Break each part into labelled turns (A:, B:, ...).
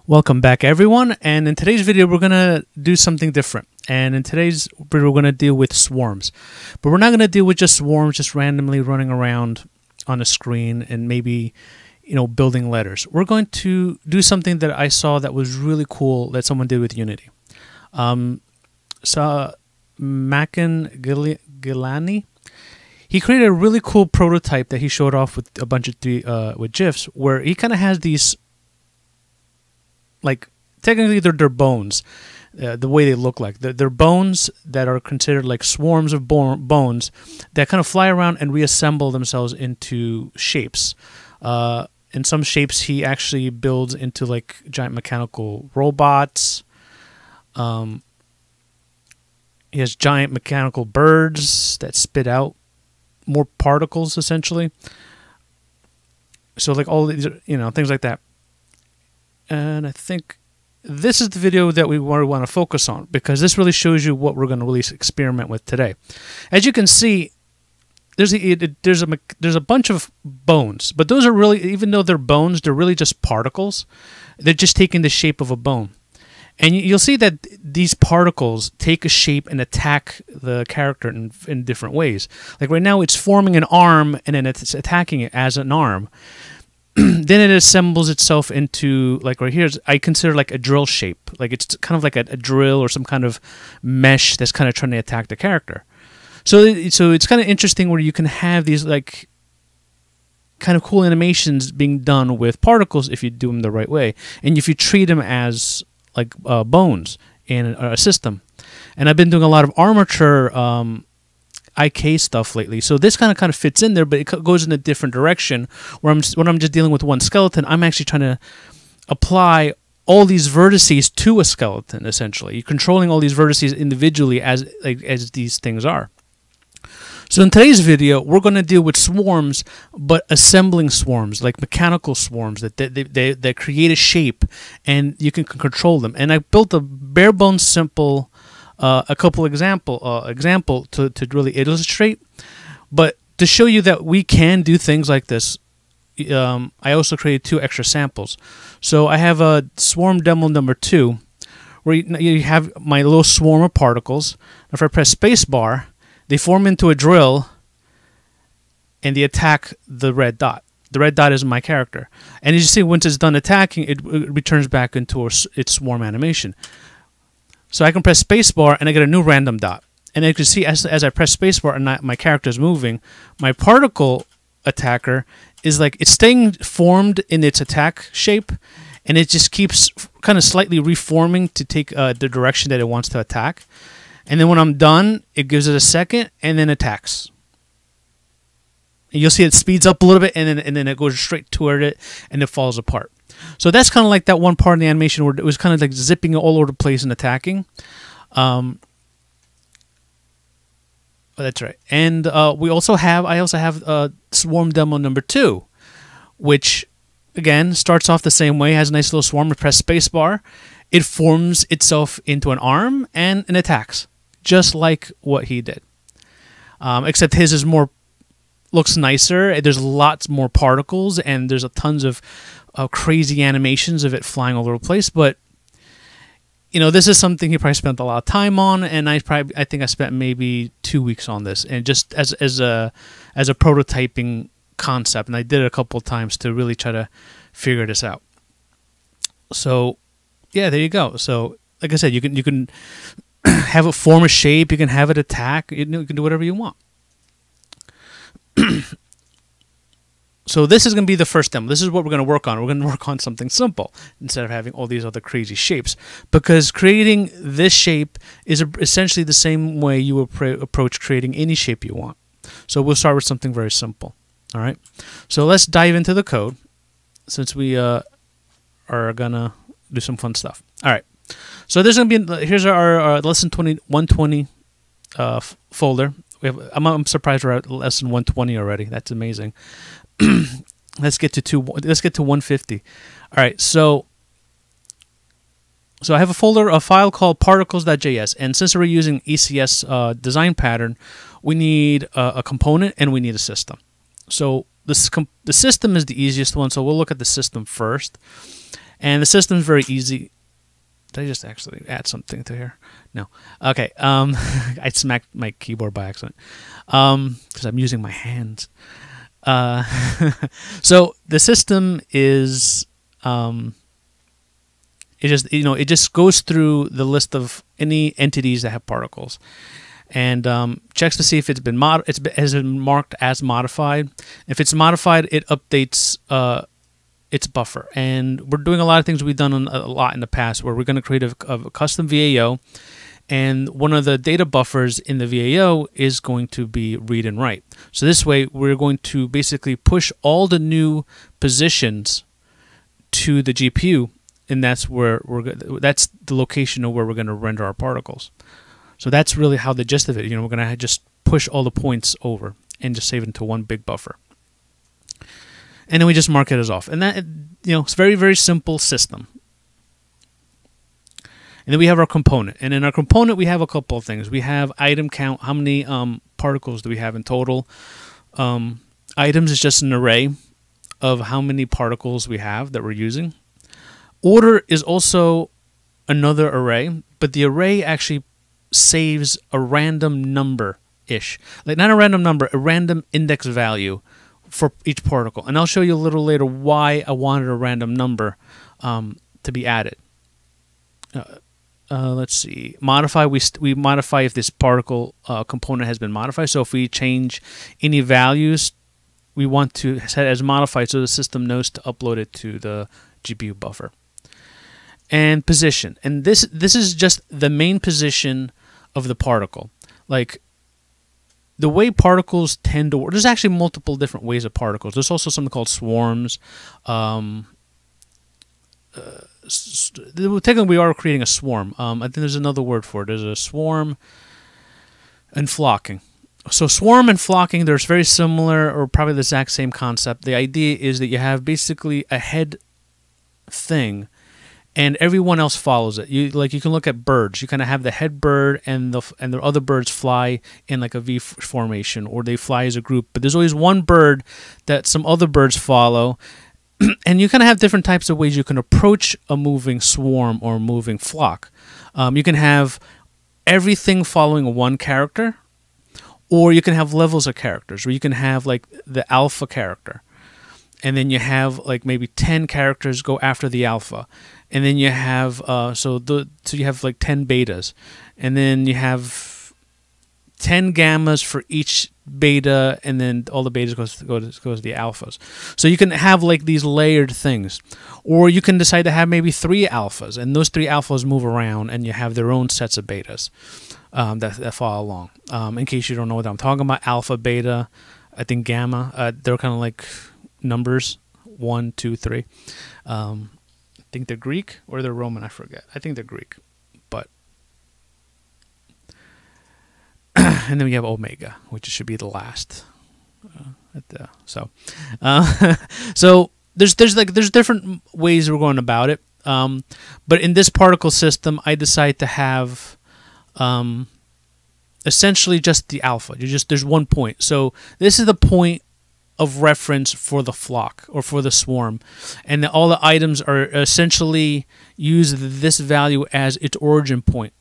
A: Welcome back, everyone, and in today's video we're going to do something different. And in today's video we're going to deal with swarms. But we're not going to deal with just swarms just randomly running around on a screen and maybe, building letters. We're going to do something that I saw that was really cool that someone did with Unity. So Makan Gilani, he created a really cool prototype that he showed off with a bunch of with GIFs, where he kind of has these, like, technically they're bones, the way they look like. They're bones that are considered like swarms of bones that kind of fly around and reassemble themselves into shapes. In some shapes he actually builds into like giant mechanical robots. He has giant mechanical birds that spit out more particles, essentially. So like all these, things like that. And I think this is the video that we want to focus on, because this really shows you what we're going to really experiment with today. As you can see, there's a bunch of bones, but those are really, even though they're bones, they're really just particles. They're just taking the shape of a bone. And you'll see that these particles take a shape and attack the character in different ways. Like right now, it's forming an arm, and then it's attacking it as an arm. Then it assembles itself into, like right here, I consider like a drill shape. Like it's kind of like a drill or some kind of mesh that's kind of trying to attack the character. So it's kind of interesting where you can have these like kind of cool animations being done with particles if you do them the right way, and if you treat them as like bones in a system. And I've been doing a lot of armature IK stuff lately, so this kind of fits in there, but it goes in a different direction. Where when I'm just dealing with one skeleton, I'm actually trying to apply all these vertices to a skeleton. Essentially, you're controlling all these vertices individually as these things are. So in today's video, we're going to deal with swarms, but assembling swarms, like mechanical swarms that create a shape, and you can control them. And I built a bare bones simple. A couple example to really illustrate, but to show you that we can do things like this. I also created 2 extra samples. So I have a swarm demo number 2, where you have my little swarm of particles. If I press spacebar, they form into a drill, and they attack the red dot. The red dot is my character, and as you see, once it's done attacking, it returns back into its swarm animation. So I can press spacebar and I get a new random dot. And you can see as I press spacebar and my character is moving, my particle attacker is like, it's staying formed in its attack shape, and it just keeps kind of slightly reforming to take the direction that it wants to attack. And then when I'm done, it gives it a second and then attacks. And you'll see it speeds up a little bit, and then it goes straight toward it, and it falls apart. So that's kind of like that one part in the animation where it was kind of like zipping all over the place and attacking. That's right. And I also have swarm demo number 2, which again starts off the same way. Has a nice little swarm. Press spacebar, it forms itself into an arm and attacks, just like what he did. Except his is looks nicer. There's lots more particles, and there's tons of crazy animations of it flying all over the place. But this is something he probably spent a lot of time on, and I think I spent maybe 2 weeks on this, and just as a prototyping concept. And I did it a couple of times to really try to figure this out. So yeah, there you go. So like I said, you can have it form a shape, you can have it attack, you can do whatever you want. So this is going to be the first demo. This is what we're going to work on. We're going to work on something simple instead of having all these other crazy shapes, because creating this shape is essentially the same way you approach creating any shape you want. So we'll start with something very simple. All right. So let's dive into the code, since we are going to do some fun stuff. All right. So there's going to be, here's our lesson 120 folder. I'm surprised we're at lesson 120 already. That's amazing. Let's get to 150. All right, so I have a file called particles.js, and since we're using ECS design pattern, we need a component and we need a system. So the system is the easiest one, so we'll look at the system first. And the system's very easy. Did I just actually add something to here? No. Okay. I smacked my keyboard by accident because I'm using my hands. So the system is it just goes through the list of any entities that have particles, and checks to see if has been marked as modified. If it's modified, it updates its buffer. And we're doing a lot of things we've done a lot in the past, where we're going to create a custom VAO, and one of the data buffers in the VAO is going to be read and write. So this way, we're going to basically push all the new positions to the GPU, and that's the location of where we're going to render our particles. So that's really how the gist of it. We're going to just push all the points over and just save it into one big buffer. And then we just mark it as off. And that, it's a very, very simple system. And then we have our component. And in our component, we have a couple of things. We have item count. How many particles do we have in total? Items is just an array of how many particles we have that we're using. Order is also another array, but the array actually saves a random number-ish. Like, not a random number, a random index value for each particle. And I'll show you a little later why I wanted a random number to be added. Let's see. Modify, we modify if this particle component has been modified. So if we change any values, we want to set it as modified so the system knows to upload it to the GPU buffer. And position. And this is just the main position of the particle. Like, the way particles tend to work, there's actually multiple different ways of particles. There's also something called swarms. Technically, we are creating a swarm. I think there's another word for it. There's a swarm and flocking. So swarm and flocking, they're very similar, or probably the exact same concept. The idea is that you have basically a head thing, and everyone else follows it. You can look at birds. You kind of have the head bird, and the other birds fly in like a V formation, or they fly as a group. But there's always one bird that some other birds follow, and you kind of have different types of ways you can approach a moving swarm or a moving flock. You can have everything following one character, or you can have levels of characters, where you can have like the alpha character, and then you have like maybe 10 characters go after the alpha. And then you have so you have like 10 betas, and then you have 10 gammas for each beta, and then all the betas goes to the alphas. So you can have like these layered things, or you can decide to have maybe 3 alphas, and those 3 alphas move around, and you have their own sets of betas that follow along. In case you don't know what I'm talking about, alpha, beta, I think gamma, they're kind of like numbers, 1, 2, 3. I think they're Greek or they're Roman, I forget. I think they're Greek, but and then we have omega, which should be the last. So there's different ways we're going about it. But in this particle system, I decide to have essentially just the alpha. There's one point. So this is the point of reference for the flock or for the swarm, and all the items are essentially use this value as its origin point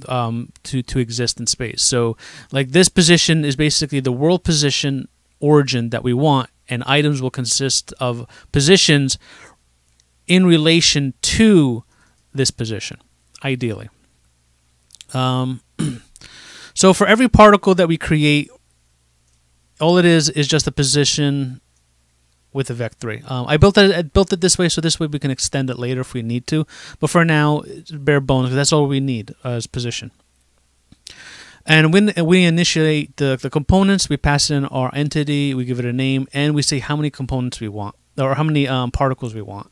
A: to exist in space. So like this position is basically the world position origin that we want, and items will consist of positions in relation to this position, ideally. So for every particle that we create, all it is just a position with a vec3. I built it this way, so this way we can extend it later if we need to. But for now, it's bare bones, because that's all we need as position. And when we initiate the components, we pass in our entity, we give it a name, and we say how many components we want, or how many particles we want.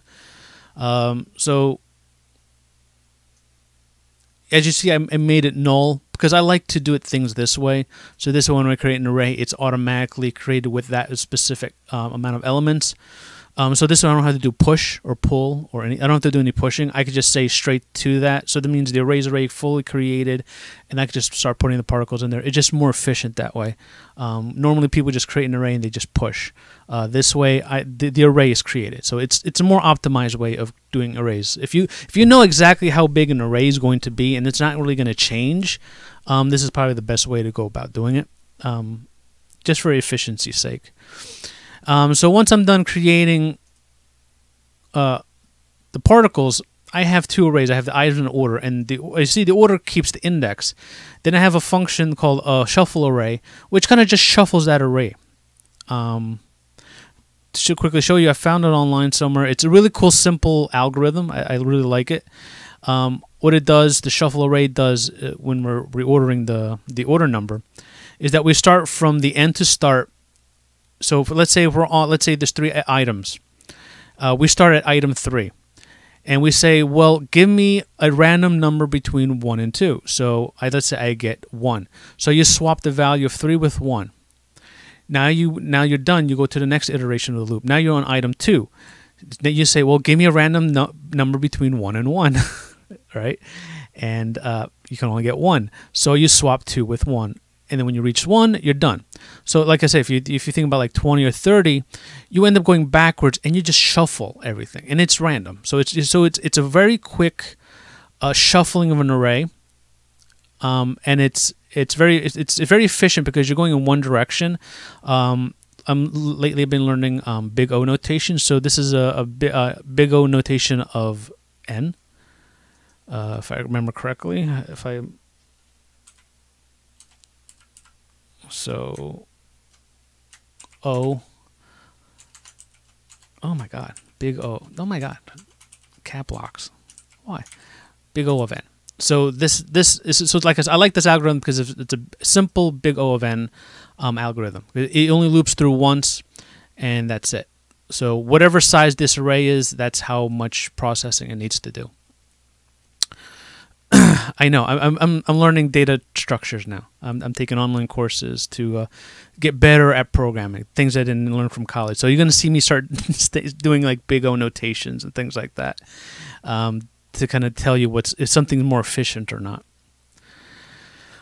A: So as you see, I made it null, because I like to do things this way. So this way, when I create an array, it's automatically created with that specific amount of elements. So this one I don't have to do push or pull or any. I don't have to do any pushing. I could just say straight to that. So that means the array's already fully created, and I could just start putting the particles in there. It's just more efficient that way. Normally people just create an array and they just push. This way, the array is created. So it's a more optimized way of doing arrays. If you know exactly how big an array is going to be and it's not really going to change, this is probably the best way to go about doing it, just for efficiency's sake. So once I'm done creating the particles, I have two arrays. I have the items in order, and you see the order keeps the index. Then I have a function called a shuffle array, which kind of just shuffles that array. To quickly show you, I found it online somewhere. It's a really cool, simple algorithm. I really like it. What it does, the shuffle array does when we're reordering the order number, is that we start from the end to start. So let's say there's 3 items. We start at item 3, and we say, well, give me a random number between 1 and 2. So let's say I get 1. So you swap the value of 3 with 1. Now you're done. You go to the next iteration of the loop. Now you're on item 2. Then you say, well, give me a random number between 1 and 1, right? And you can only get 1. So you swap 2 with 1. And then when you reach 1, you're done. So like I said, if you think about like 20 or 30, you end up going backwards and you just shuffle everything, and it's random. So it's a very quick shuffling of an array, and it's very efficient because you're going in one direction. Lately I've been learning big O notation. So this is a big O notation of n, if I remember correctly. So O, oh my God, big O, oh my God, cap locks, why? Big O of n. So this is, so like I like this algorithm because it's a simple big O of n algorithm. It only loops through once, and that's it. So whatever size this array is, that's how much processing it needs to do. I know. I'm learning data structures now. I'm taking online courses to get better at programming, things I didn't learn from college. So you're going to see me start doing like big O notations and things like that, to kind of tell you if something's more efficient or not.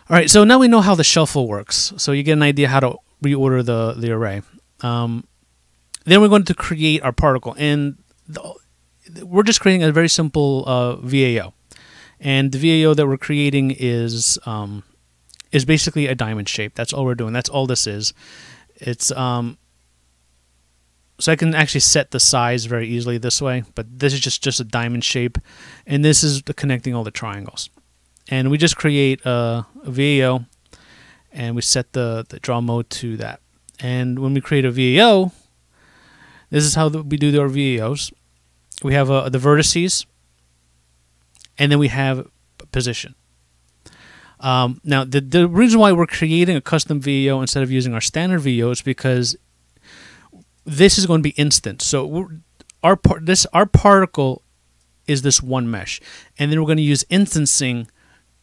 A: All right. So now we know how the shuffle works. So you get an idea how to reorder the array. Then we're going to create our particle, and we're just creating a very simple VAO. And the VAO that we're creating is basically a diamond shape. That's all we're doing. That's all this is. It's so I can actually set the size very easily this way, but this is just a diamond shape, and this is connecting all the triangles. And we just create a VAO, and we set the draw mode to that. And when we create a VAO, this is how we do our VAOs. We have the vertices, and then we have position. Now, the reason why we're creating a custom VAO instead of using our standard VAO is because this is going to be instant. So our particle is this one mesh, and then we're going to use instancing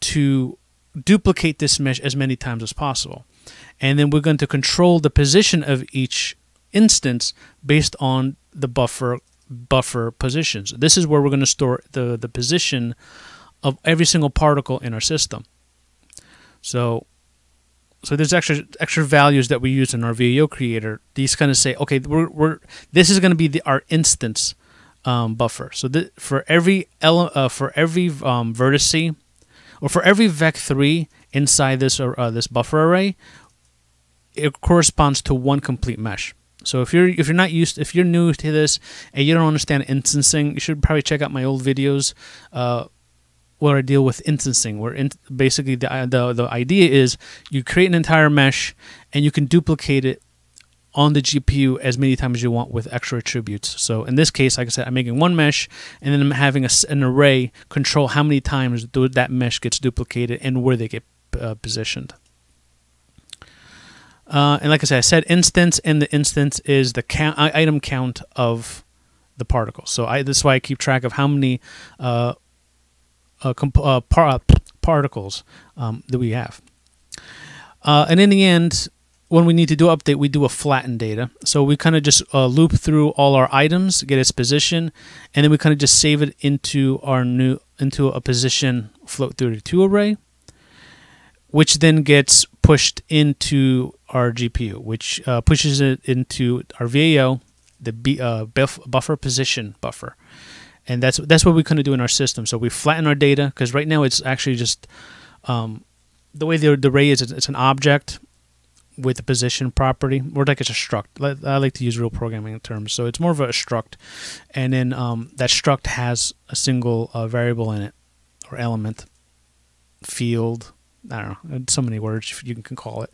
A: to duplicate this mesh as many times as possible. And then we're going to control the position of each instance based on the buffer positions. This is where we're going to store the position of every single particle in our system. So there's extra values that we use in our VAO creator. These kind of say, okay, this is going to be our instance buffer. So for every vertice, or for every vec3 inside this buffer array, it corresponds to one complete mesh. So if you're new to this and you don't understand instancing, you should probably check out my old videos where I deal with instancing. Where basically the idea is you create an entire mesh and you can duplicate it on the GPU as many times as you want with extra attributes. So in this case, like I said, I'm making one mesh, and then I'm having an array control how many times that mesh gets duplicated and where they get positioned. And like I said instance, and the instance is the item count of the particle. So this is why I keep track of how many particles that we have. And in the end, when we need to do update, we do a flatten data. So we kind of just loop through all our items, get its position, and then we kind of just save it into a position float 32 array, which then gets pushed into our GPU, which pushes it into our VAO, the buffer position buffer. And that's what we kind of do in our system. So we flatten our data, because right now it's actually just the way the array is, it's an object with a position property, or like it's a struct. I like to use real programming terms. So it's more of a struct. And then that struct has a single variable in it, or element, field, I don't know, so many words you can call it.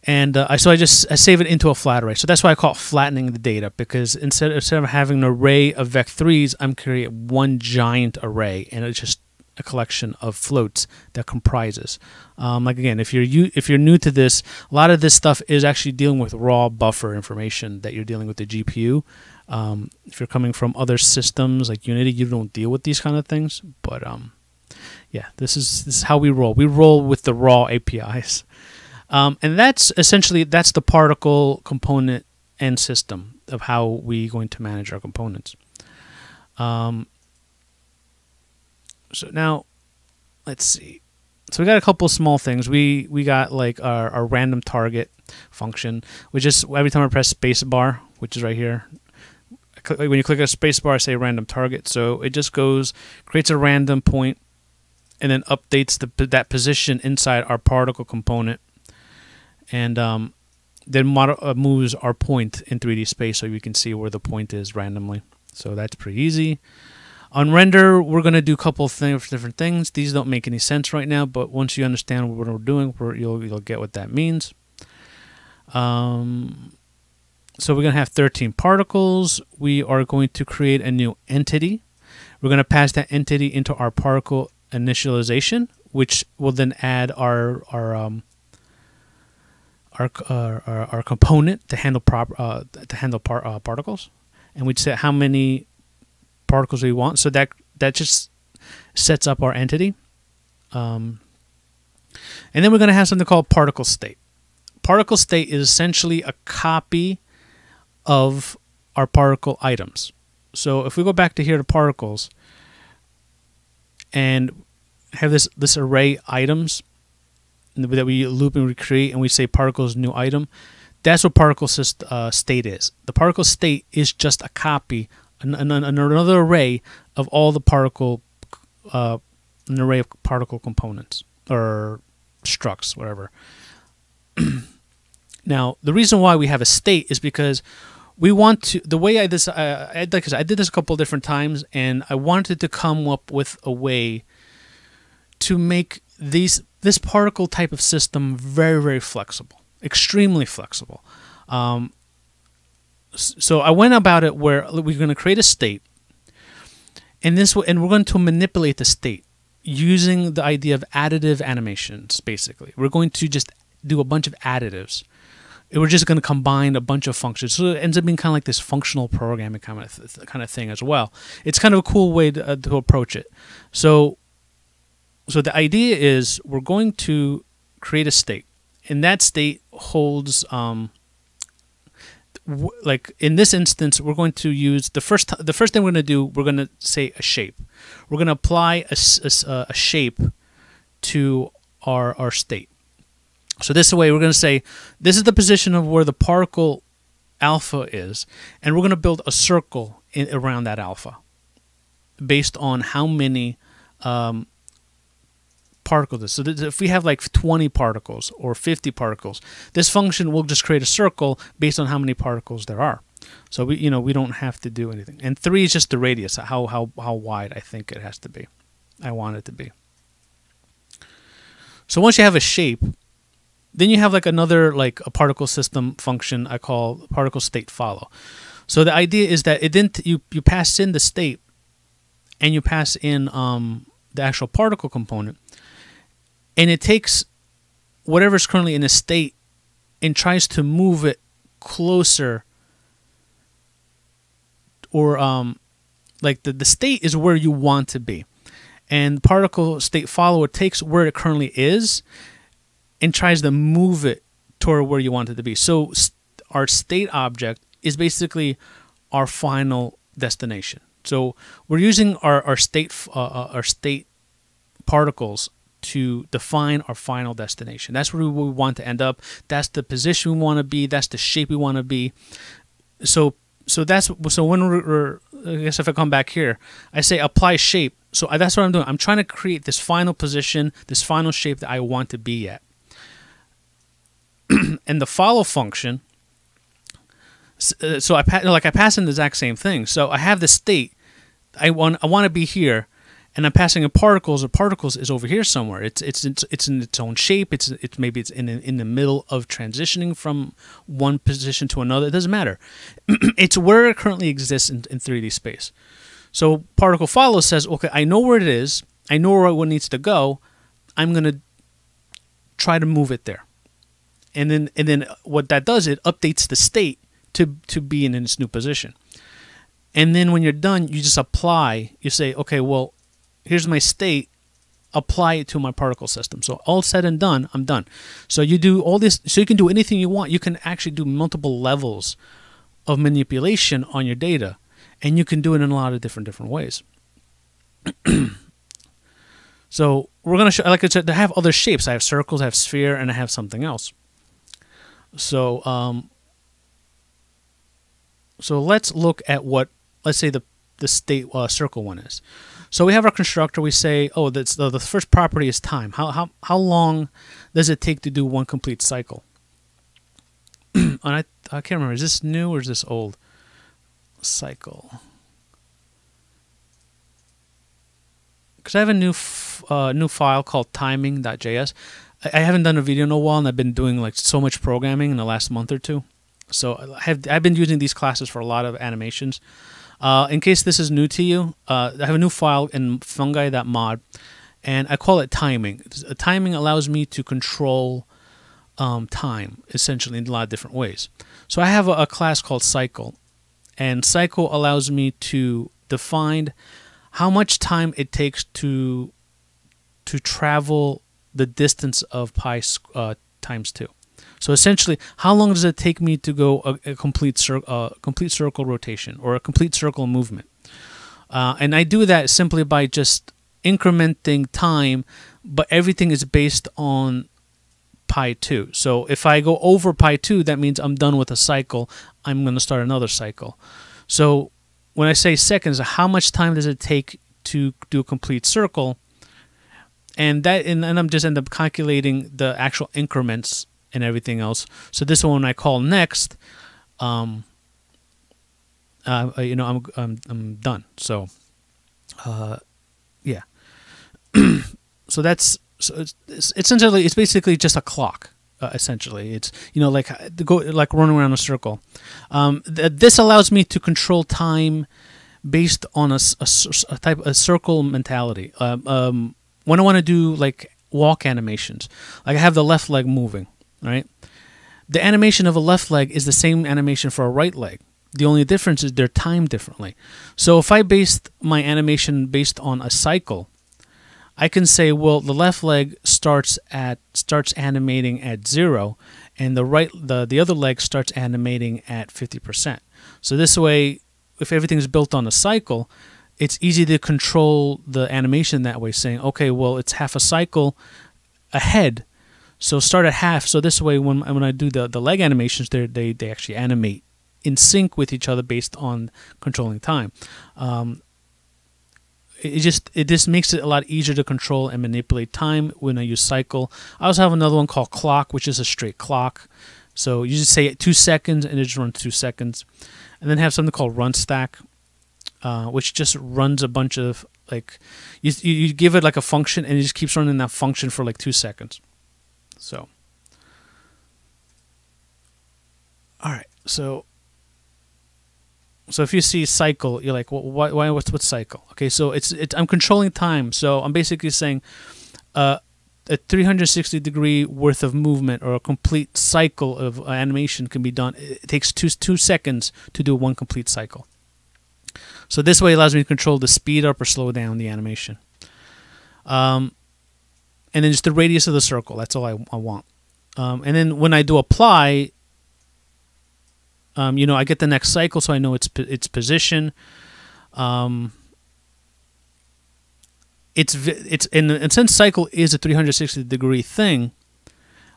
A: And I save it into a flat array. So that's why I call it flattening the data, because instead of having an array of vec3s, I'm creating one giant array, and it's just a collection of floats that comprises. Like again, if you're new to this, a lot of this stuff is actually dealing with raw buffer information that you're dealing with the GPU. If you're coming from other systems like Unity, you don't deal with these kind of things. But yeah, this is how we roll. We roll with the raw APIs. And that's essentially, that's the particle component end system of how we're going to manage our components. So now, let's see. So we got a couple small things. We got like our random target function, which is every time I press spacebar, which is right here. When you click a spacebar, I say random target. So it just goes, creates a random point, and then updates that position inside our particle component. And then moves our point in 3D space, so you can see where the point is randomly. So that's pretty easy. On render, we're going to do a couple of different things. These don't make any sense right now, but once you understand what we're doing, you'll get what that means. So we're going to have 13 particles. We are going to create a new entity. We're going to pass that entity into our particle initialization, which will then add our component to handle particles, and we'd set how many particles we want. So that just sets up our entity, and then we're going to have something called particle state. Particle state is essentially a copy of our particle items. So if we go back to here to particles and have this array items that we loop and recreate, and we say particles new item, that's what particle state is. The particle state is just a copy, another array of all the particle, an array of particle components or structs, whatever. Now, the reason why we have a state is because we want to, the way I did this a couple of different times, and I wanted to come up with a way to make this particle type of system very, very flexible, extremely flexible. So I went about it where we're going to create a state, and we're going to manipulate the state using the idea of additive animations. Basically, we're going to just do a bunch of additives. We're just going to combine a bunch of functions, so it ends up being kind of like this functional programming kind of thing as well. It's kind of a cool way to approach it. So the idea is we're going to create a state, and that state holds, like in this instance, we're going to use the first thing we're going to do. We're going to say a shape. We're going to apply a shape to our state. So this way, we're going to say this is the position of where the particle alpha is, and we're going to build a circle around that alpha based on how many particles. So if we have like 20 particles or 50 particles, this function will just create a circle based on how many particles there are. So we don't have to do anything. And 3 is just the radius, how wide I think it has to be. I want it to be. So once you have a shape, then you have like another, like a particle system function I call particle state follow. So the idea is that you pass in the state, and you pass in the actual particle component, and it takes whatever's currently in a state and tries to move it closer, or like the state is where you want to be, and particle state follower takes where it currently is and tries to move it toward where you want it to be. So our state object is basically our final destination. So we're using our state particles to define our final destination. That's where we want to end up. That's the position we want to be. That's the shape we want to be. So when I guess if I come back here, I say apply shape. So that's what I'm doing. I'm trying to create this final position, this final shape that I want to be at. And the follow function. So I pass in the exact same thing. So I have the state. I want to be here. And I'm passing in particles. The particles is over here somewhere. It's in its own shape. Maybe it's in the middle of transitioning from one position to another. It doesn't matter. It's where it currently exists in 3D space. So particle follow says, okay, I know where it is. I know where it needs to go. I'm gonna try to move it there. And then what that does, it updates the state to be in its new position. And then when you're done, you just apply. You say, okay, well, here's my state, apply it to my particle system. So all said and done, I'm done. So you do all this, so you can do anything you want. You can actually do multiple levels of manipulation on your data, and you can do it in a lot of different ways. So we're going to show, like I said, I have other shapes. I have circles, I have sphere, and I have something else. So so let's look at what, let's say the state circle one is. So we have our constructor. We say, oh, that's the first property is time. How long does it take to do one complete cycle? And I can't remember. Is this new or is this old? Cycle. Because I have a new file called timing.js. I haven't done a video in a while, and I've been doing like so much programming in the last month or two. So I've been using these classes for a lot of animations. In case this is new to you, I have a new file in fungi.mod, and I call it timing. Timing allows me to control time, essentially, in a lot of different ways. So I have a class called cycle, and cycle allows me to define how much time it takes to travel the distance of pi times 2. So essentially, how long does it take me to go a complete circle rotation or a complete circle movement? And I do that simply by just incrementing time, but everything is based on pi 2. So if I go over pi 2, that means I'm done with a cycle. I'm going to start another cycle. So when I say seconds, how much time does it take to do a complete circle? And I'm just end up calculating the actual increments and everything else. So this one I call next. I'm done. So, yeah. So it's essentially, it's basically just a clock. Essentially, it's like running around a circle. This allows me to control time based on a circle mentality. When I want to do like walk animations, like I have the left leg moving. Right, the animation of a left leg is the same animation for a right leg. The only difference is they're timed differently. So if I based my animation based on a cycle, I can say, well, the left leg starts animating at 0, and the other leg starts animating at 50%. So this way, if everything's built on a cycle, it's easy to control the animation that way, saying, okay, well, it's half a cycle ahead. So start at half. So this way, when I do the leg animations, they actually animate in sync with each other based on controlling time. It just makes it a lot easier to control and manipulate time when I use cycle. I also have another one called clock, which is a straight clock. So you just say 2 seconds and it just runs 2 seconds. And then have something called run stack, which just runs a bunch of you give it like a function and it just keeps running that function for like 2 seconds. So, all right. So if you see cycle, you're like, well, why? What's cycle? Okay, so I'm controlling time. So I'm basically saying, a 360-degree worth of movement or a complete cycle of animation can be done. It takes 2 seconds to do one complete cycle. So this way allows me to control the speed up or slow down the animation. And then just the radius of the circle. That's all I want. And then when I do apply, you know, I get the next cycle, so I know its position. It's and since cycle is a 360-degree thing,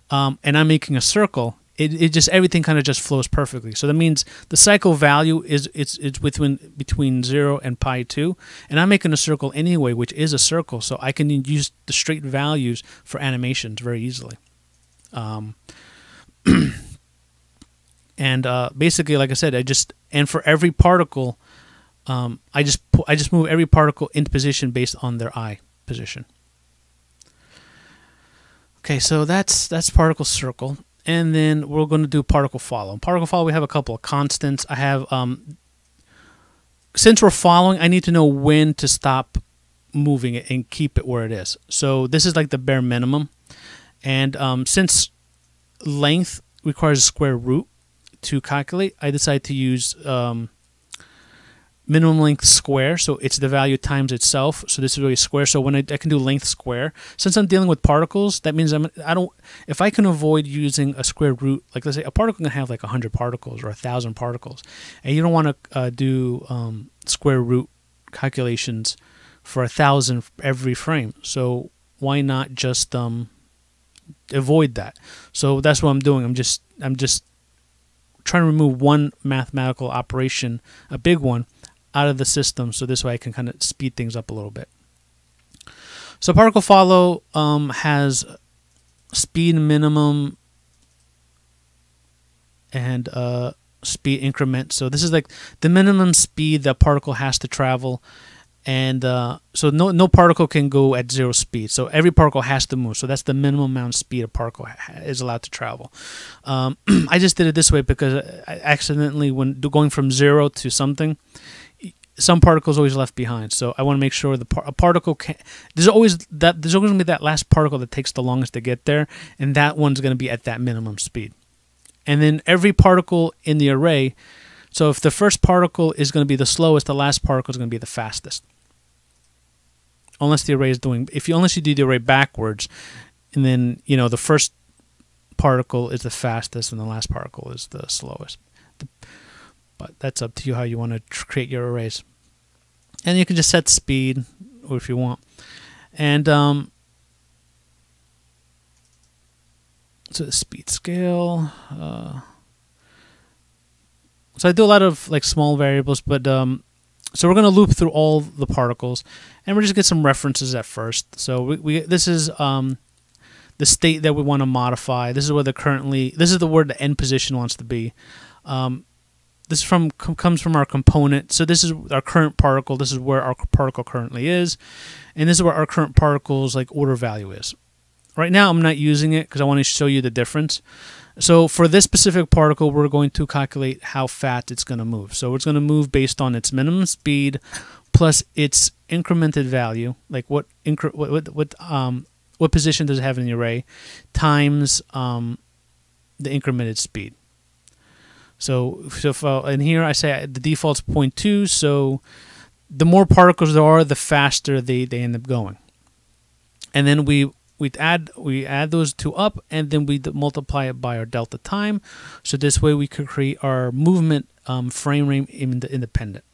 A: and I'm making a circle, it just everything kind of just flows perfectly. So that means the cycle value is it's between 0 and pi2, and I'm making a circle anyway, which is a circle, so I can use the straight values for animations very easily. And basically, like I said, and for every particle, I just move every particle into position based on their eye position. Okay, so that's particle circle, and then we're going to do particle follow. In particle follow, we have a couple of constants. I have since we're following, I need to know when to stop moving it and keep it where it is. So this is like the bare minimum, and since length requires a square root to calculate, I decide to use minimum length square, so it's the value times itself. So this is really a square. So when I can do length square, since I'm dealing with particles, that means if I can avoid using a square root, like let's say a particle can have like 100 particles or 1,000 particles, and you don't want to do square root calculations for 1,000 every frame. So why not just avoid that? So that's what I'm doing. I'm just trying to remove one mathematical operation, a big one, out of the system, so this way I can kind of speed things up a little bit. So particle follow has speed minimum and speed increment. So this is like the minimum speed that particle has to travel, and so no particle can go at 0 speed. So every particle has to move. So that's the minimum amount of speed a particle is allowed to travel. I just did it this way because I accidentally, when going from 0 to something, some particles always left behind. So I want to make sure a particle can. There's always going to be that last particle that takes the longest to get there, and that one's going to be at that minimum speed. And then every particle in the array. So if the first particle is going to be the slowest, the last particle is going to be the fastest. Unless the array is unless you do the array backwards, and then the first particle is the fastest and the last particle is the slowest. But that's up to you how you want to create your arrays. And you can just set speed, or if you want. And so the speed scale. So I do a lot of like small variables, but so we're going to loop through all the particles, and we're just get some references at first. So this is the state that we want to modify. This is where this is the word the end position wants to be. This comes from our component. So this is our current particle. This is where our particle currently is, and this is where our current particle's like order value is. Right now, I'm not using it because I want to show you the difference. So for this specific particle, we're going to calculate how fast it's going to move. So it's going to move based on its minimum speed plus its incremented value, like what position does it have in the array, times the incremented speed. So in here I say the default's 0.2, so the more particles there are, the faster they end up going. And then we add those two up, and then we multiply it by our delta time. So this way we could create our movement frame rate independent.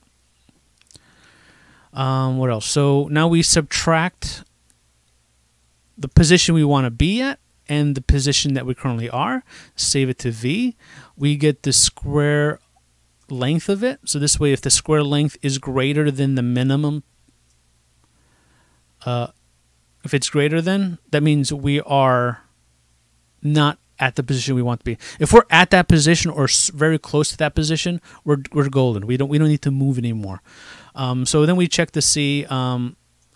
A: What else? So now we subtract the position we want to be at and the position that we currently are. Save it to V. We get the square length of it. So this way, if the square length is greater than the minimum, if it's greater than, that means we are not at the position we want to be. If we're at that position or very close to that position, we're golden. We don't need to move anymore. So then we check to see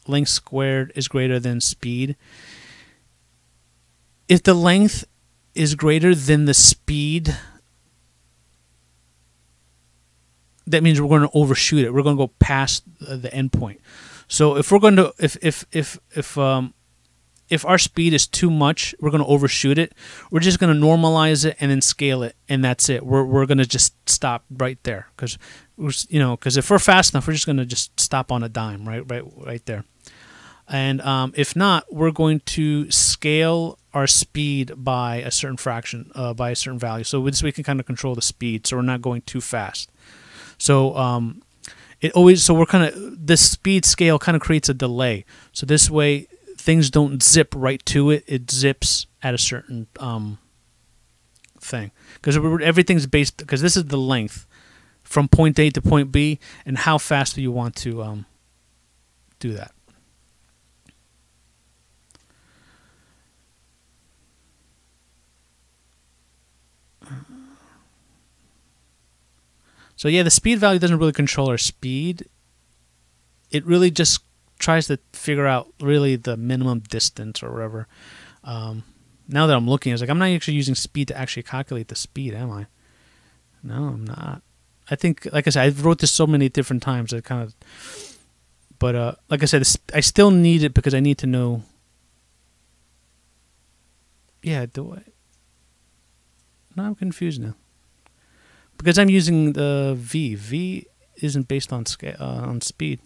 A: length squared is greater than speed. If the length is greater than the speed, that means we're going to overshoot it. We're going to go past the endpoint. So if we're going to if our speed is too much, we're going to overshoot it. We're just going to normalize it and then scale it, and that's it. We're going to just stop right there because if we're fast enough, we're just going to just stop on a dime right there. And if not, we're going to scale our speed by a certain fraction, by a certain value. So with this, we can kind of control the speed, so we're not going too fast. So we're kind of, this speed scale kind of creates a delay. So this way, things don't zip right to it. It zips at a certain thing, because everything's based, because this is the length from point A to point B, and how fast do you want to do that. So yeah, the speed value doesn't really control our speed. It really just tries to figure out really the minimum distance or whatever. Now that I'm looking, I was like, I'm not actually using speed to actually calculate the speed, am I? No, I'm not. I think, like I said, I wrote this so many different times. I kind of, but like I said, I still need it because I need to know. Yeah, do I? No, I'm confused now. Because I'm using the V. V isn't based on scale, on speed.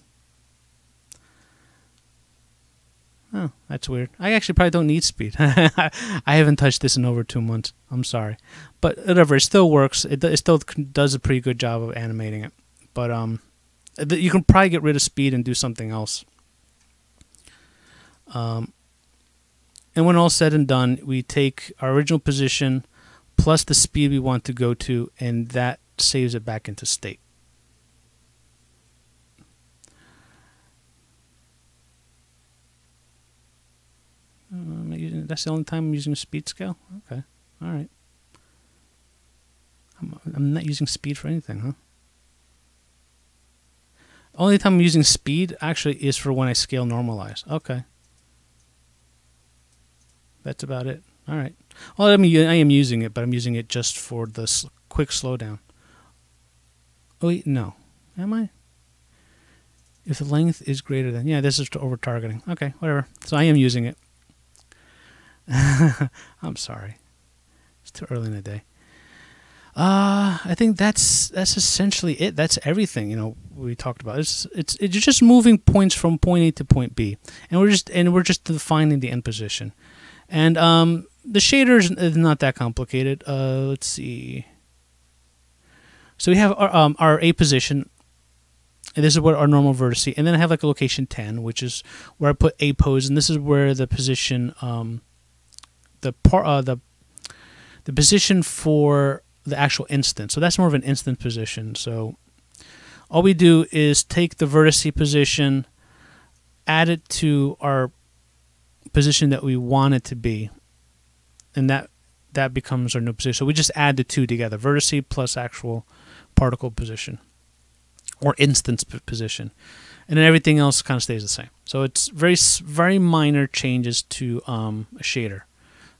A: Oh, that's weird. I actually probably don't need speed. I haven't touched this in over 2 months. I'm sorry. But whatever, it still works. It still does a pretty good job of animating it. But you can probably get rid of speed and do something else. And when all's said and done, we take our original position plus the speed we want to go to, and that saves it back into state. That's the only time I'm using a speed scale? Okay. All right. I'm not using speed for anything, huh? Only time I'm using speed actually is for when I scale normalize. Okay. That's about it. All right. Well, I mean, I am using it, but I'm using it just for the quick slowdown. Oh, wait, no. Am I? If the length is greater than... Yeah, this is over targeting. Okay, whatever. So I am using it. I'm sorry. It's too early in the day. I think that's essentially it. That's everything, we talked about. It's just moving points from point A to point B, and we're just defining the end position. And the shader is not that complicated. Let's see. So we have our A position, and this is what our normal vertice. And then I have like a location 10, which is where I put A pose, and this is where the position, the position for the actual instance. So that's more of an instant position. So all we do is take the vertice position, add it to our position that we want it to be, and that becomes our new position. So we just add the two together, vertice plus actual particle position or instance position, and then everything else kind of stays the same. So it's very minor changes to a shader.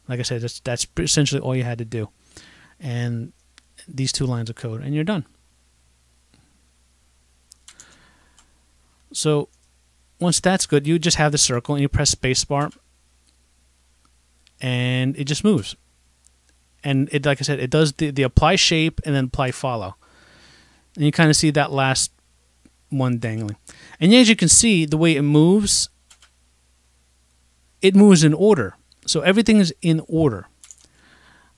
A: Like I said, that's essentially all you had to do, and these 2 lines of code, and you're done. So once that's good, you just have the circle, and you press spacebar, and it just moves. And it, like I said, it does the apply shape and then apply follow. And you kind of see that last one dangling. And as you can see, the way it moves in order. So everything is in order.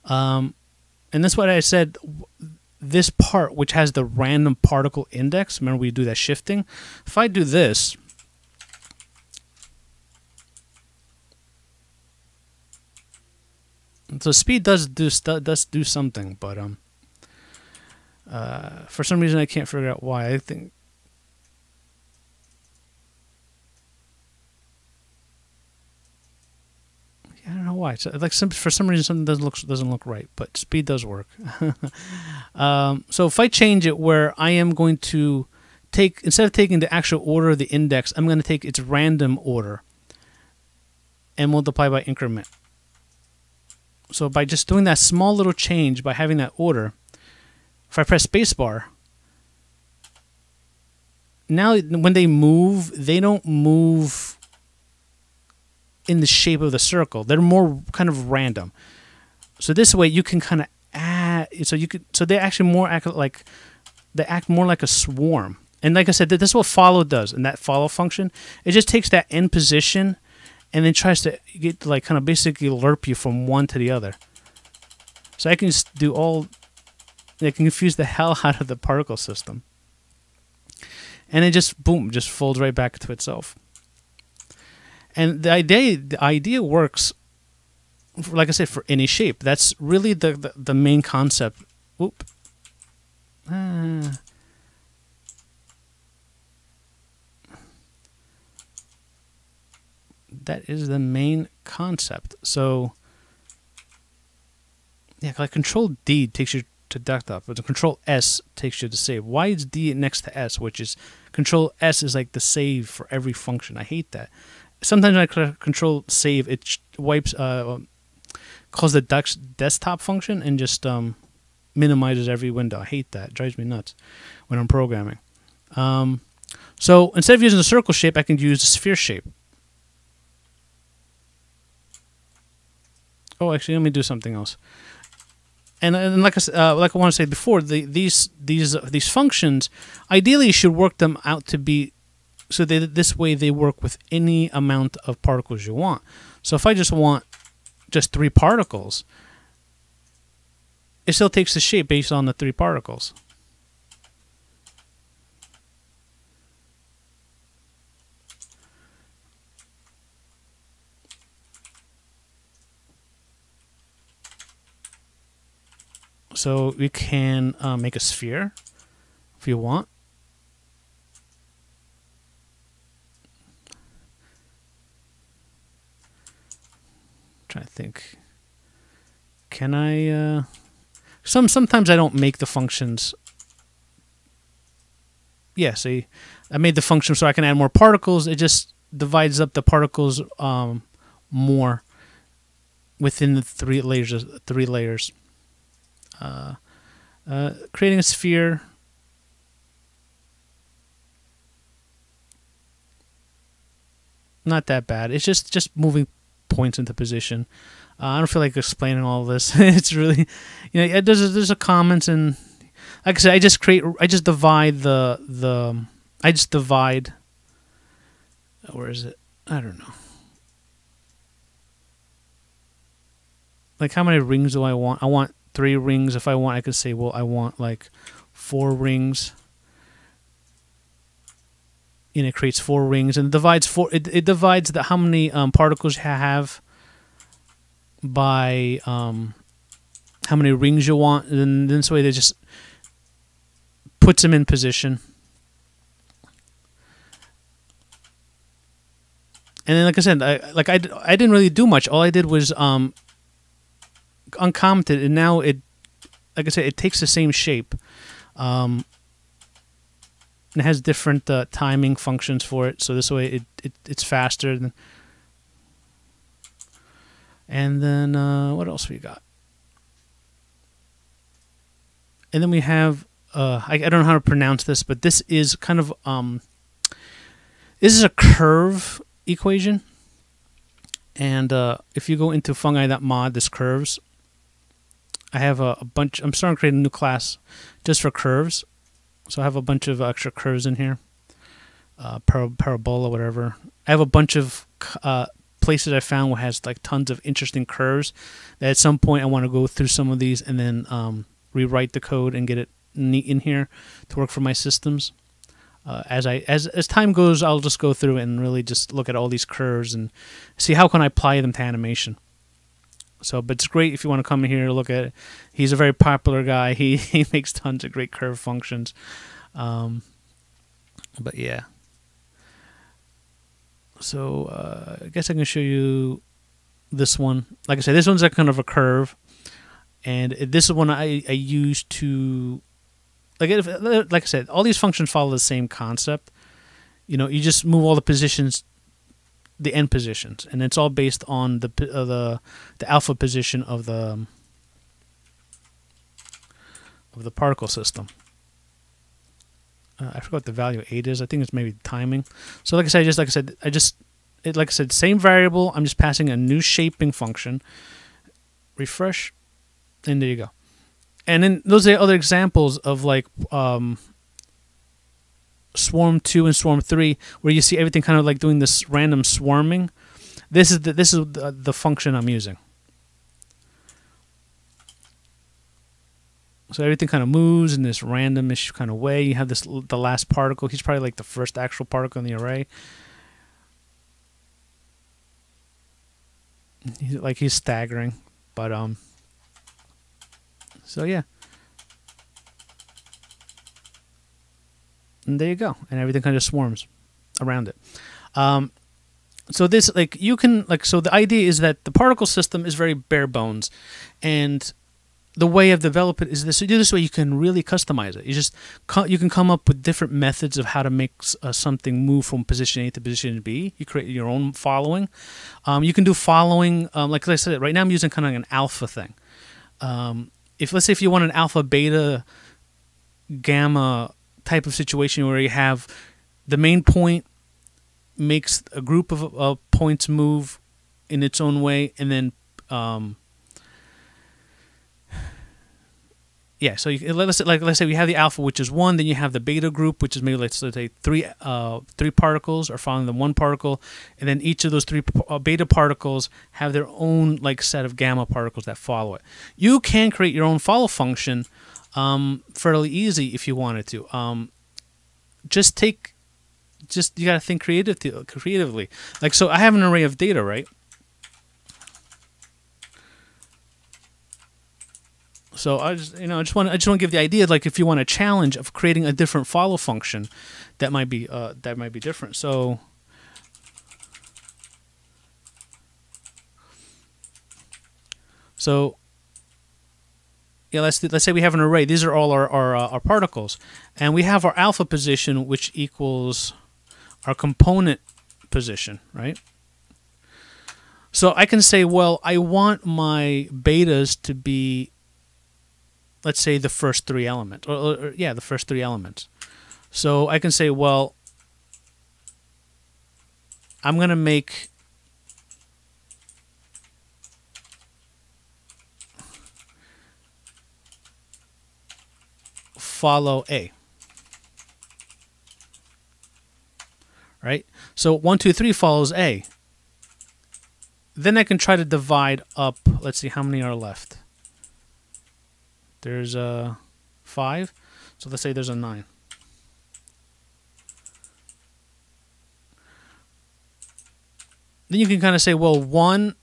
A: And that's what I said, this part, which has the random particle index, remember we do that shifting? If I do this, so speed does do something, but for some reason I can't figure out why. I think I don't know why. So, like for some reason something doesn't look right, but speed does work. So if I change it where I am going to take, instead of taking the actual order of the index, I'm going to take its random order and multiply by increment. So by just doing that small little change, by having that order, if I press spacebar, now when they move, they don't move in the shape of the circle. They're more kind of random. So this way you can kind of add, so they actually act more like a swarm. And like I said, this is what follow does, and that follow function, it just takes that end position and then tries to get like kind of basically lerp you from one to the other. So I can just do all. I can confuse the hell out of the particle system, and it just boom, just folds right back to itself. And the idea works, like I said, for any shape. That's really the main concept. Oop. That is the main concept. So, yeah, like Control D takes you to desktop, but the Control S takes you to save. Why is D next to S, which is Control S is like the save for every function? I hate that. Sometimes when I Control save, it wipes, calls the desktop function and just minimizes every window. I hate that. It drives me nuts when I'm programming. So instead of using the circle shape, I can use the sphere shape. Oh, actually, let me do something else. And like I want to say before, these functions, ideally you should work them out to be so this way they work with any amount of particles you want. So if I just want just 3 particles, it still takes the shape based on the 3 particles. So you can make a sphere if you want. Trying to think. Can I? Sometimes I don't make the functions. Yeah, see, I made the function so I can add more particles. It just divides up the particles more within the 3 layers. Creating a sphere. Not that bad. It's just moving points into position. I don't feel like explaining all this. It's really, there's a comments, and like I said, I just divide where is it? I don't know. Like, how many rings do I want? I want 3 rings. If I want, I could say, well, I want like 4 rings. And it creates 4 rings, and it divides how many particles you have by how many rings you want, and this way they just puts them in position. And then, like I said, I didn't really do much. All I did was uncommented, and now it, like I said, it takes the same shape. It has different timing functions for it, so this way it's faster. And then what else we got? And then we have I don't know how to pronounce this, but this is kind of this is a curve equation. And if you go into fungi.mod, this curves. I have a bunch. I'm starting to create a new class just for curves. So I have a bunch of extra curves in here, parabola, whatever. I have a bunch of places I found where it has like tons of interesting curves. That at some point I want to go through some of these and then rewrite the code and get it neat in here to work for my systems. As time goes, I'll just go through it and really just look at all these curves and see how can I apply them to animation. So, but it's great if you want to come in here and look at it. He's a very popular guy. He makes tons of great curve functions. But yeah. So I guess I can show you this one. Like I said, this one's a kind of a curve, and this is one I use to like I said, all these functions follow the same concept. You just move all the positions, the end positions, and it's all based on the alpha position of the particle system. I forgot what the value 8 is. I think it's maybe timing. So like I said, same variable. I'm just passing a new shaping function. Refresh, and there you go. And then those are the other examples of like Swarm 2 and Swarm 3, where you see everything kind of like doing this random swarming. This is the function I'm using. So everything kind of moves in this randomish kind of way. You have the last particle. He's probably like the first actual particle in the array. He's staggering, but so yeah. And there you go, and everything kind of swarms around it. So this, you can, so the idea is that the particle system is very bare bones, and the way I've developed it is this. You do this way, you can really customize it. You can come up with different methods of how to make something move from position A to position B. You create your own following. You can do following, like I said, right now I'm using kind of an alpha thing. Let's say if you want an alpha, beta, gamma type of situation where you have the main point makes a group of points move in its own way, and then yeah, so let's say we have the alpha, which is 1, then you have the beta group, which is maybe let's say three particles are following the one particle, and then each of those 3 beta particles have their own set of gamma particles that follow it. You can create your own follow function fairly easy if you wanted to. You got to think creatively. So I have an array of data, right? So I just want to give the idea, if you want a challenge of creating a different follow function, that might be different. So yeah, let's say we have an array. These are all our particles, and we have our alpha position, which equals our component position, right? So I can say, well, I want my betas to be, let's say, the first 3 elements, the first 3 elements. So I can say, well, I'm going to make follow A. Right? So 1, 2, 3 follows A. Then I can try to divide up. Let's see how many are left. There's 5. So let's say there's a 9. Then you can kind of say, well, 1.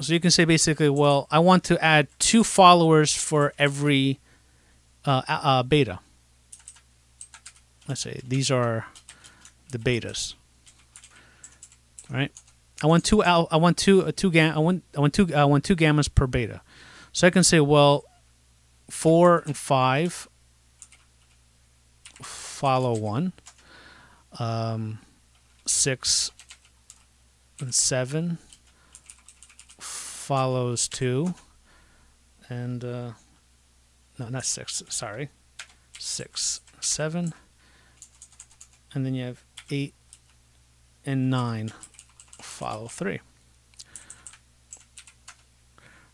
A: So you can say basically, well, I want to add 2 followers for every beta. Let's say these are the betas. All right. I want two gammas per beta. So I can say, well, 4 and 5 follow 1. 6 and 7 follows 2. And no, not 6. Sorry, 6, 7, and then you have 8 and 9 follow 3.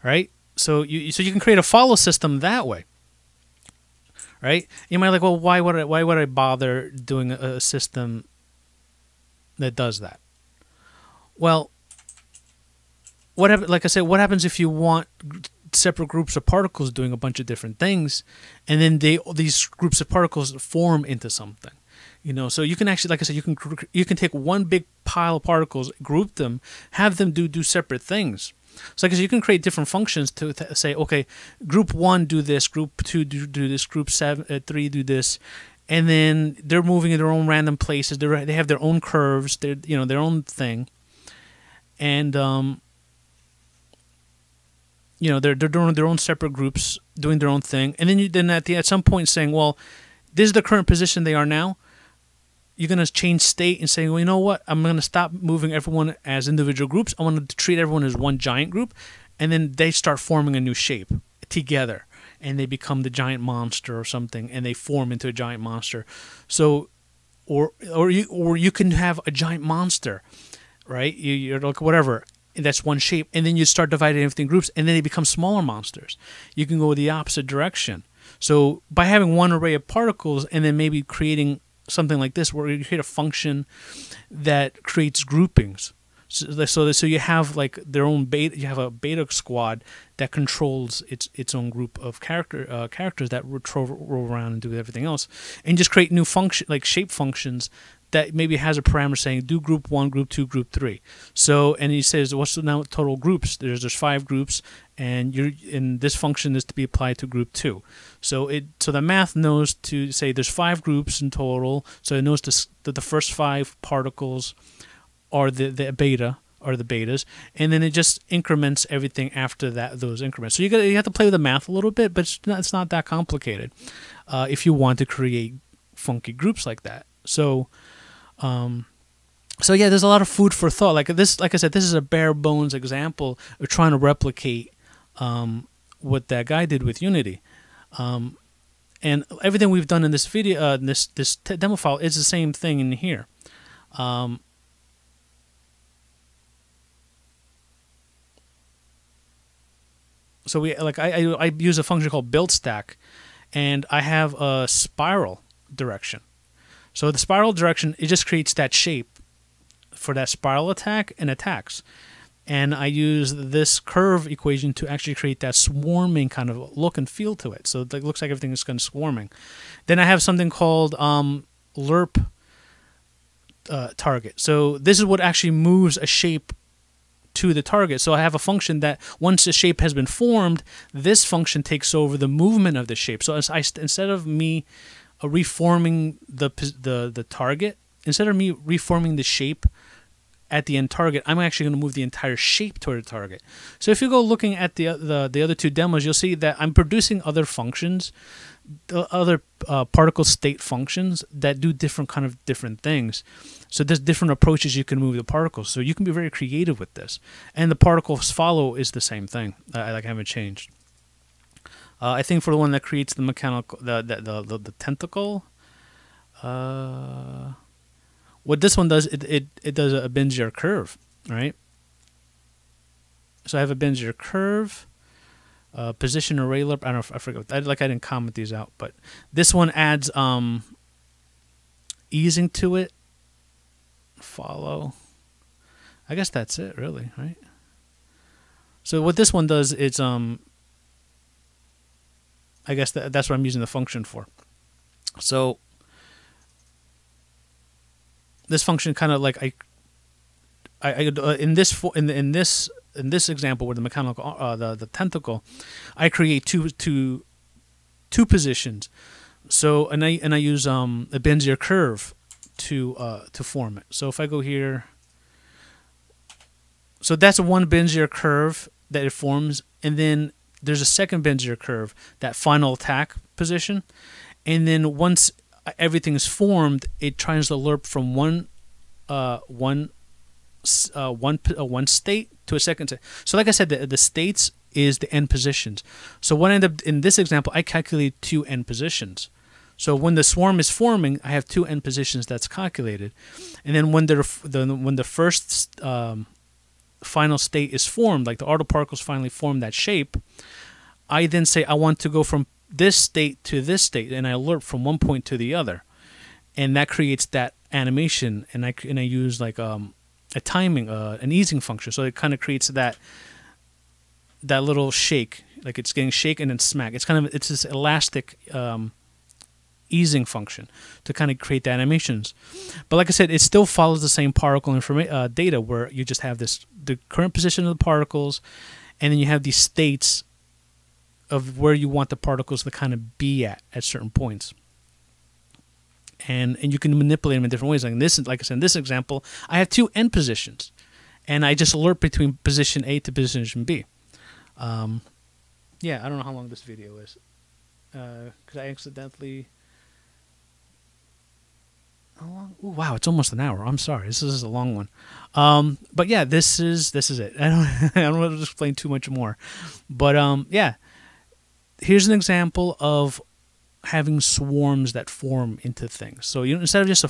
A: Right? So you can create a follow system that way. Right? You might be like, well, why would I bother doing a system that does that? Well, like I said, what happens if you want separate groups of particles doing a bunch of different things, and then these groups of particles form into something? So you can actually, like I said, you can take one big pile of particles, group them, have them do separate things. So like I said, you can create different functions to say, okay, group 1 do this, group 2 do this, group 3 do this, and then they're moving in their own random places. They have their own curves, their own thing, and they're doing their own separate groups, doing their own thing, and then at some point saying, well, this is the current position they are now. You're going to change state and say, well, you know what? I'm going to stop moving everyone as individual groups. I want to treat everyone as one giant group. And then they start forming a new shape together. And they become the giant monster or something. And they form into a giant monster. So, or you can have a giant monster, right? You're like, whatever. And that's one shape. And then you start dividing everything in groups. And then they become smaller monsters. You can go the opposite direction. So by having one array of particles and then maybe creating something like this, where you create a function that creates groupings. So you have like their own beta. You have a beta squad that controls its own group of characters that roll around and do everything else, and just create new function like shape functions that maybe has a parameter saying do group 1, group 2, group 3. So, and he says what's the now total groups? There's 5 groups, and this function is to be applied to group 2. So the math knows to say there's 5 groups in total. So it knows that the first 5 particles are the beta, or the betas, and then it just increments everything after those increments. So you have to play with the math a little bit, but it's not that complicated if you want to create funky groups like that. So yeah, there's a lot of food for thought. Like I said, this is a bare bones example of trying to replicate what that guy did with Unity. And everything we've done in this video, this demo file, is the same thing in here. So I use a function called build stack, and I have a spiral direction. So the spiral direction, it just creates that shape for that spiral attack and attacks. And I use this curve equation to actually create that swarming kind of look and feel to it. So it looks like everything is kind of swarming. Then I have something called lerp target. So this is what actually moves a shape to the target. So I have a function that once the shape has been formed, this function takes over the movement of the shape. So instead of me reforming the target, instead of me reforming the shape at the end target, I'm actually going to move the entire shape toward the target. So if you go looking at the other 2 demos, you'll see that I'm producing other functions, other particle state functions that do different things. So there's different approaches you can move the particles. So you can be very creative with this. And the particles follow is the same thing. I haven't changed. I think for the one that creates the mechanical, the tentacle, what this one does, it does a Bezier curve, right? So I have a Bezier curve, position array lerp. I don't know, I forget. I didn't comment these out, but this one adds easing to it. Follow. I guess that's it, really, right? So what this one does is I guess that's what I'm using the function for. So this function kind of like in this example with the mechanical the tentacle, I create two positions. So and I use a Bezier curve to form it. So if I go here, so that's one Bezier curve that it forms, and then there's a second Bezier curve, that final attack position, and then once everything is formed, it tries to lerp from one state to a second state. So like I said, the states is the end positions. So what I end up in this example, I calculate 2 end positions. So when the swarm is forming, I have 2 end positions that's calculated, and then when the first final state is formed, like the autoparticles finally form that shape, I then say I want to go from this state to this state, and I lerp from one point to the other, and that creates that animation. And I use like a timing, an easing function, so it kind of creates that little shake, like it's getting shake and then smack. It's this elastic easing function to kind of create the animations. But like I said, it still follows the same particle data, where you just have the current position of the particles, and then you have these states of where you want the particles to kind of be at certain points. And you can manipulate them in different ways. Like I said, in this example, I have 2 end positions, and I just lerp between position A to position B. Yeah, I don't know how long this video is, because I accidentally. How long? Ooh, wow, it's almost an hour. I'm sorry, this is a long one. But yeah, this is it. I don't want to explain too much more. But yeah, here's an example of having swarms that form into things. So instead of just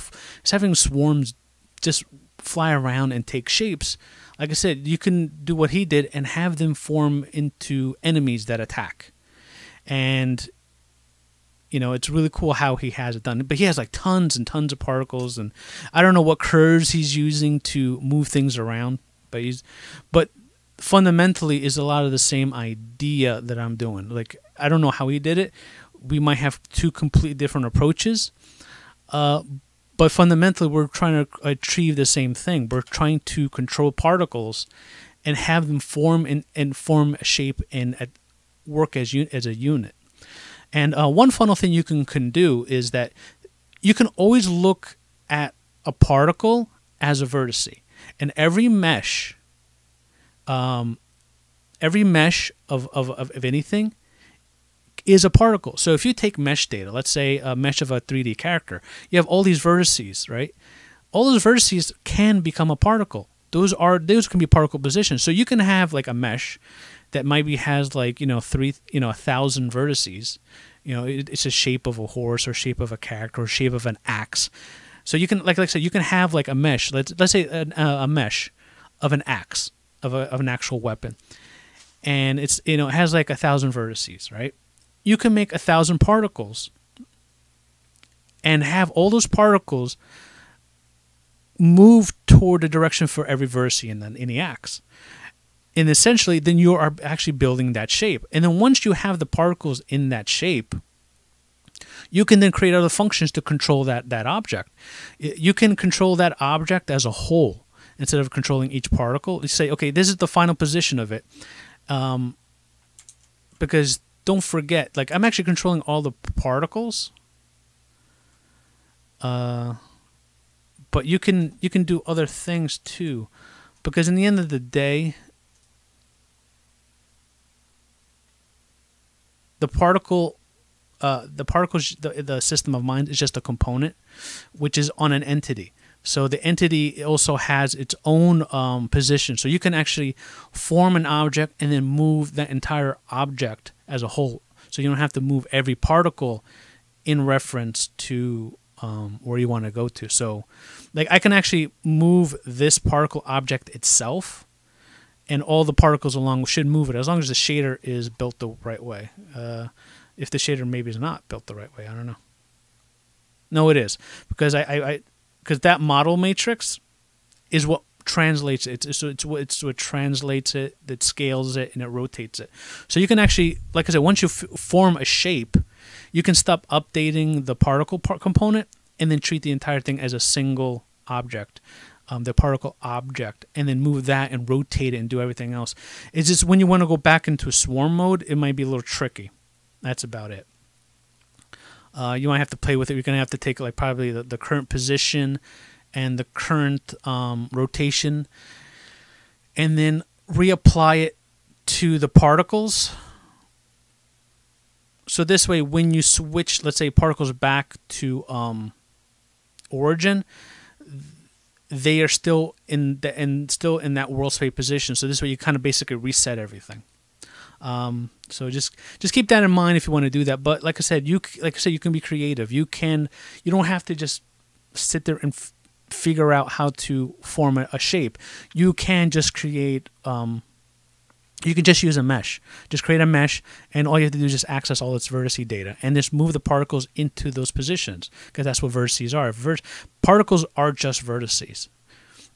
A: having swarms just fly around and take shapes, like I said, you can do what he did and have them form into enemies that attack. And It's really cool how he has it done. But he has like tons and tons of particles, and I don't know what curves he's using to move things around. But fundamentally is a lot of the same idea that I'm doing. Like, I don't know how he did it. We might have two completely different approaches. But fundamentally, we're trying to achieve the same thing. We're trying to control particles and have them form and form a shape and work as a unit. And one funnel thing you can do is that you can always look at a particle as a vertex. And every mesh of anything is a particle. So if you take mesh data, let's say a mesh of a 3D character, you have all these vertices, right? All those vertices can become a particle. Those can be particle positions. So you can have like a mesh that maybe has like 1,000 vertices. It's a shape of a horse or shape of a character or shape of an axe. So you can like I said, you can have like a mesh. Let's say a mesh of an axe of an actual weapon, and it has like 1,000 vertices, right? You can make 1,000 particles and have all those particles move toward the direction for every vertex in the axe. And essentially, then you are actually building that shape. And then once you have the particles in that shape, you can then create other functions to control that object. You can control that object as a whole instead of controlling each particle. You say, okay, this is the final position of it. Because don't forget, like, I'm actually controlling all the particles. But you can do other things too. Because in the end of the day, the system of mind is just a component, which is on an entity. So the entity also has its own position. So you can actually form an object and then move that entire object as a whole. So you don't have to move every particle in reference to where you want to go to. So, like, I can actually move this particle object itself, and all the particles along should move it as long as the shader is built the right way. If the shader maybe is not built the right way, I don't know. No, it is, because because that model matrix is what translates it. It's what translates it, that scales it, and it rotates it. So you can actually, like I said, once you form a shape, you can stop updating the particle component and then treat the entire thing as a single object, the particle object, and then move that and rotate it and do everything else. It's just when you want to go back into swarm mode, it might be a little tricky. That's about it. You might have to play with it. You're going to have to take like probably the current position and the current rotation, and then reapply it to the particles. So this way, when you switch, let's say, particles back to origin, they are still in that world space position. So this way, you kind of basically reset everything. So just keep that in mind if you want to do that. But like I said, you can be creative. You don't have to just sit there and figure out how to form a shape. You can just create. You can just use a mesh. Just create a mesh, and all you have to do is just access all its vertice data and just move the particles into those positions, because that's what vertices are. Particles are just vertices.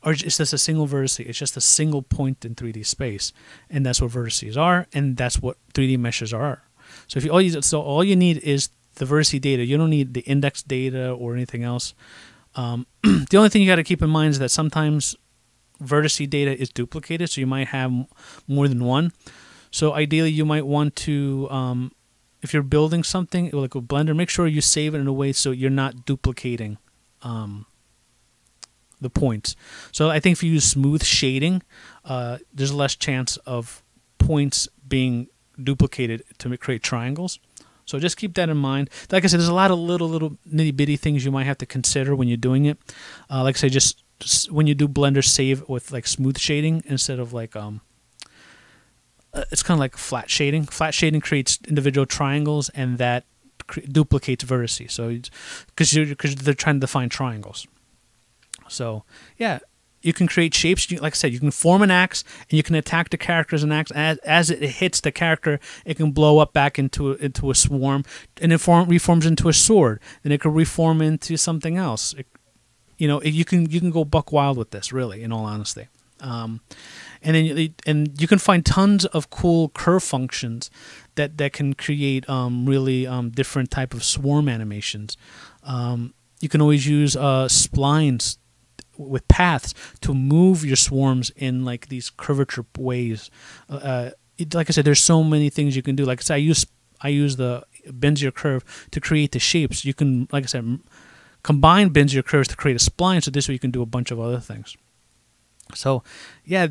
A: Or it's just a single vertex. It's just a single point in 3D space, and that's what vertices are, and that's what 3D meshes are. So all you need is the vertex data. You don't need the index data or anything else. The only thing you got to keep in mind is that sometimes vertex data is duplicated, so you might have more than one. So ideally, you might want to, if you're building something like with Blender, make sure you save it in a way so you're not duplicating the points. So I think if you use smooth shading, there's less chance of points being duplicated to create triangles. So just keep that in mind. Like I said, there's a lot of little nitty-bitty things you might have to consider when you're doing it. Like I say, just when you do Blender, save with like smooth shading instead of like it's kind of like flat shading. Flat shading creates individual triangles, and that duplicates vertices. So because they're trying to define triangles. So yeah, you can create shapes. Like I said, you can form an axe, and you can attack the character as an axe. As it hits the character, it can blow up back into a swarm, and it reforms into a sword. Then it can reform into something else. You can go buck wild with this, really, in all honesty. And you can find tons of cool curve functions that can create really different type of swarm animations. You can always use splines with paths to move your swarms in like these curvature ways. Like I said, there's so many things you can do. Like I said, I use the Bezier curve to create the shapes. You can, like I said, combine Bezier curves to create a spline, so this way you can do a bunch of other things. So yeah,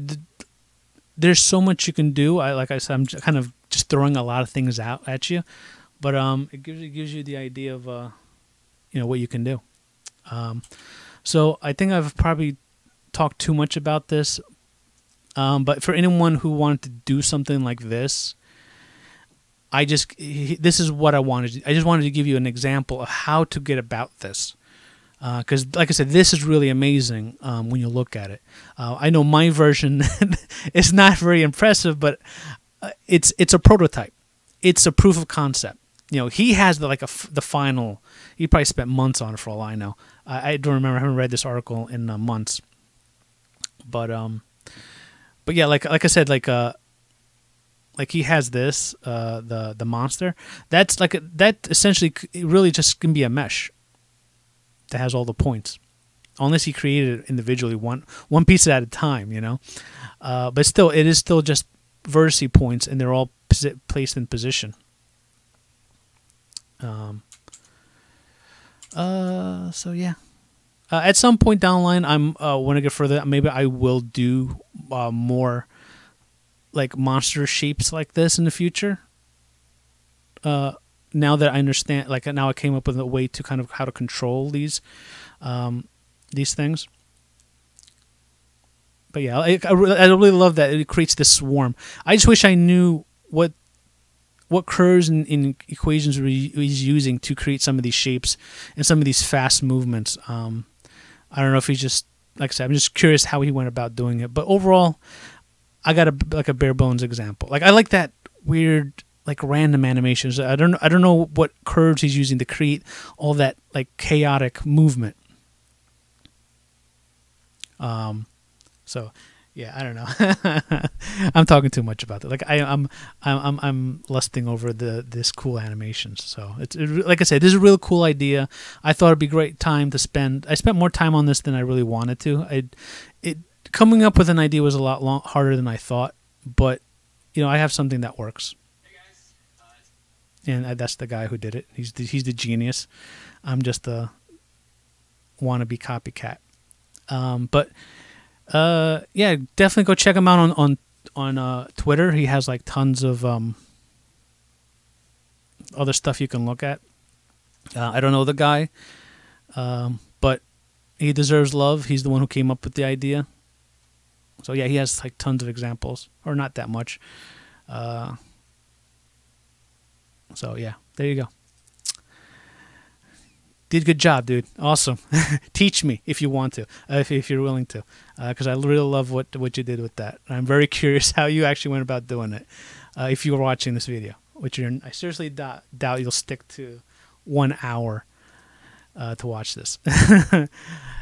A: there's so much you can do. Like I said, I'm kind of just throwing a lot of things out at you, but it gives you the idea of what you can do. So I think I've probably talked too much about this, but for anyone who wanted to do something like this, this is what I wanted. I just wanted to give you an example of how to get about this, because like I said, this is really amazing when you look at it. I know my version is not very impressive, but it's a prototype. It's a proof of concept. He has the final. He probably spent months on it, for all I know. I don't remember. I haven't read this article in months. But yeah, like I said, like he has this the monster. That's that essentially really just can be a mesh that has all the points, unless he created it individually, one piece at a time. But still, it is still just vertice points, and they're all placed in position. So yeah, at some point down the line, I'm want to get further. Maybe I will do more like monster shapes like this in the future. Now that I understand, now I came up with a way to kind of how to control these things. But yeah, I really love that it creates this swarm. I just wish I knew what curves and equations he's using to create some of these shapes and some of these fast movements. I don't know if he's just, like I said, I'm just curious how he went about doing it. But overall, I got a bare bones example. I like that weird, random animations. I don't know what curves he's using to create all that chaotic movement. So yeah, I don't know. I'm talking too much about that. I'm lusting over this cool animations. So like I said, this is a real cool idea. I thought it'd be a great time to spend. I spent more time on this than I really wanted to. Coming up with an idea was a lot harder than I thought, but I have something that works. And that's the guy who did it. He's the genius. I'm just a wannabe copycat. But yeah, definitely go check him out on Twitter. He has tons of other stuff you can look at. I don't know the guy, but he deserves love. He's the one who came up with the idea. So yeah, he has tons of examples, or not that much. So yeah, there you go. Did a good job, dude. Awesome. Teach me if you want to, if you're willing to, because I really love what you did with that. I'm very curious how you actually went about doing it. If you were watching this video, which I seriously doubt you'll stick to 1 hour to watch this.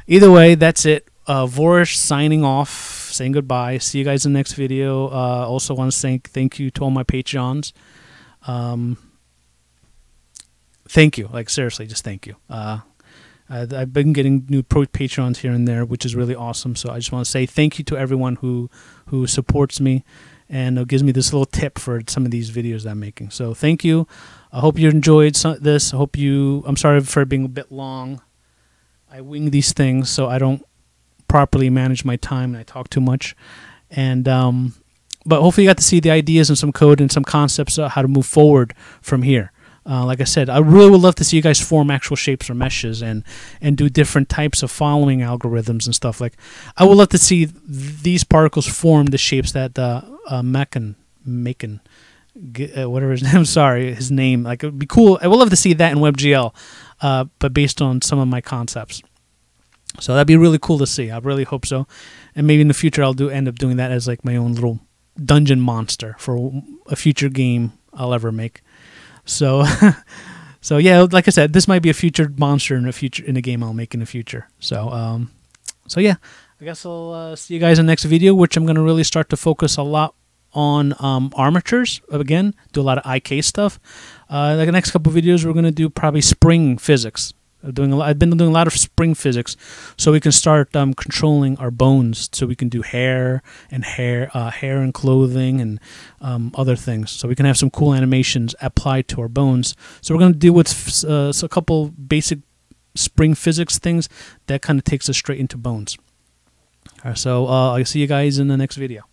A: Either way, that's it. Vorish signing off, saying goodbye. See you guys in the next video. Also want to say thank you to all my Patreons. Thank you. Seriously, just thank you. I've been getting new Patreons here and there, which is really awesome. So I just want to say thank you to everyone who supports me and gives me this little tip for some of these videos that I'm making. So thank you. I hope you enjoyed this. I'm sorry for it being a bit long. I wing these things so I don't properly manage my time and I talk too much. And but hopefully you got to see the ideas and some code and some concepts of how to move forward from here. Like I said, I really would love to see you guys form actual shapes or meshes and do different types of following algorithms and stuff. I would love to see these particles form the shapes that Macon, whatever his name. I'm sorry, his name. It would be cool. I would love to see that in WebGL, but based on some of my concepts. So that'd be really cool to see. I really hope so. And maybe in the future I'll end up doing that as like my own little dungeon monster for a future game I'll ever make. So so yeah, like I said, this might be a future monster in a game I'll make in the future. So so yeah, I guess I'll see you guys in the next video, which I'm going to really start to focus a lot on armatures. Again, do a lot of IK stuff. Like the next couple of videos, we're going to do probably spring physics. I've been doing a lot of spring physics, so we can start controlling our bones. So we can do hair and clothing and other things. So we can have some cool animations applied to our bones. So we're going to deal with a couple basic spring physics things that kind of takes us straight into bones. All right, so I'll see you guys in the next video.